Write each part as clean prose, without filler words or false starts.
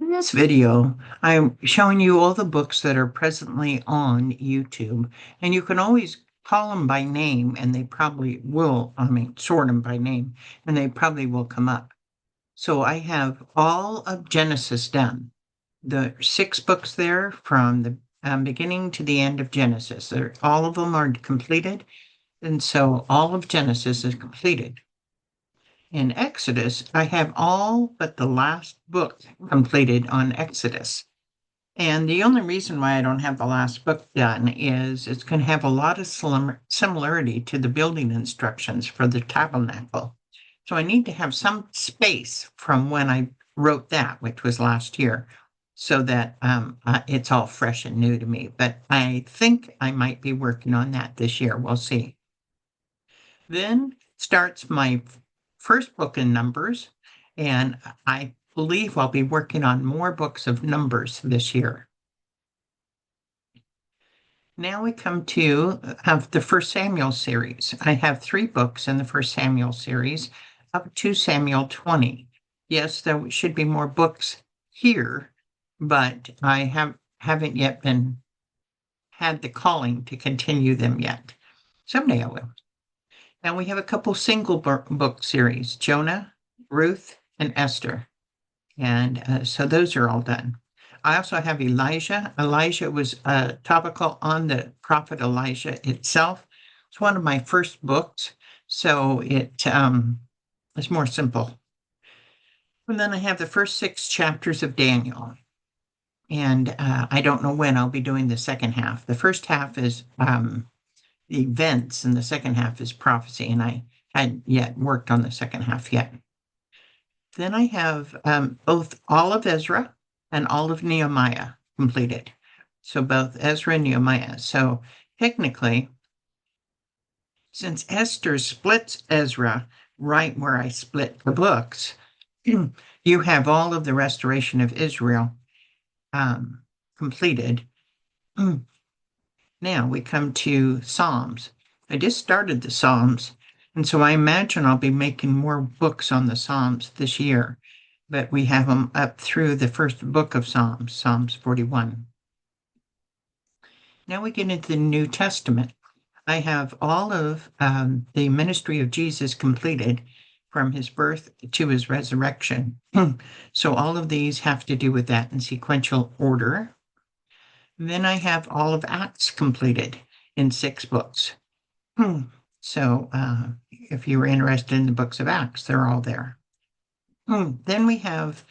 In this video, I'm showing you all the books that are presently on YouTube, and you can always call them by name, and they probably will, sort them by name, and they probably will come up. So I have all of Genesis done. The 6 books there from the beginning to the end of Genesis. All of them are completed, and so all of Genesis is completed. In Exodus, I have all but the last book completed on Exodus. And the only reason why I don't have the last book done is it's going to have a lot of similarity to the building instructions for the tabernacle. So I need to have some space from when I wrote that, which was last year, so that it's all fresh and new to me. But I think I might be working on that this year. We'll see. Then starts my first book in Numbers, and I believe I'll be working on more books of Numbers this year. Now we come to have the First Samuel series. I have 3 books in the First Samuel series up to Samuel 20. Yes, there should be more books here, but I haven't yet had the calling to continue them yet. Someday I will. Now we have a couple single book series, Jonah, Ruth, and Esther. And so those are all done. I also have Elijah. Elijah was topical on the prophet Elijah itself. It's one of my first books, so it's more simple. And then I have the first 6 chapters of Daniel. And I don't know when I'll be doing the second half. The first half is the events, and the second half is prophecy, and I hadn't yet worked on the second half yet. Then I have both all of Ezra and all of Nehemiah completed. So both Ezra and Nehemiah. So technically, since Esther splits Ezra right where I split the books, you have all of the restoration of Israel completed. Now we come to Psalms. I just started the Psalms, and so I imagine I'll be making more books on the Psalms this year, but we have them up through the first book of Psalms, Psalms 41. Now we get into the New Testament. I have all of the ministry of Jesus completed from his birth to his resurrection. So all of these have to do with that in sequential order. Then I have all of Acts completed in 6 books. So if you were interested in the books of Acts, they're all there. Then we have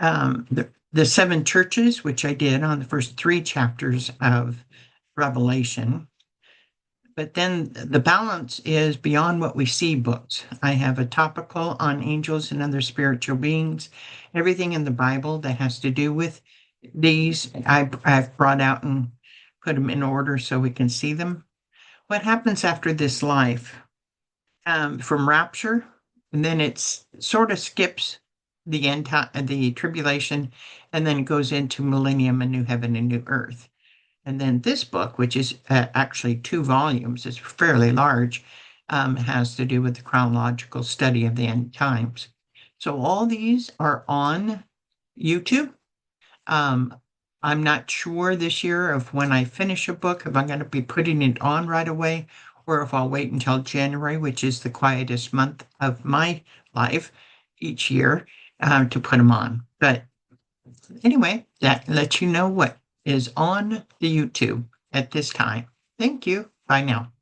the 7 churches, which I did on the first 3 chapters of Revelation. But then the balance is Beyond What We See books. I have a topical on angels and other spiritual beings, everything in the Bible that has to do with these. I've brought out and put them in order so we can see them. What happens after this life from rapture, and then it sort of skips the end time, the tribulation, and then it goes into millennium and new heaven and new earth. And then this book, which is actually 2 volumes, is fairly large, has to do with the chronological study of the end times. So all these are on YouTube. I'm not sure this year of when I finish a book, if I'm going to be putting it on right away, or if I'll wait until January, which is the quietest month of my life each year, to put them on. But anyway, that lets you know what is on the YouTube at this time. Thank you. Bye now.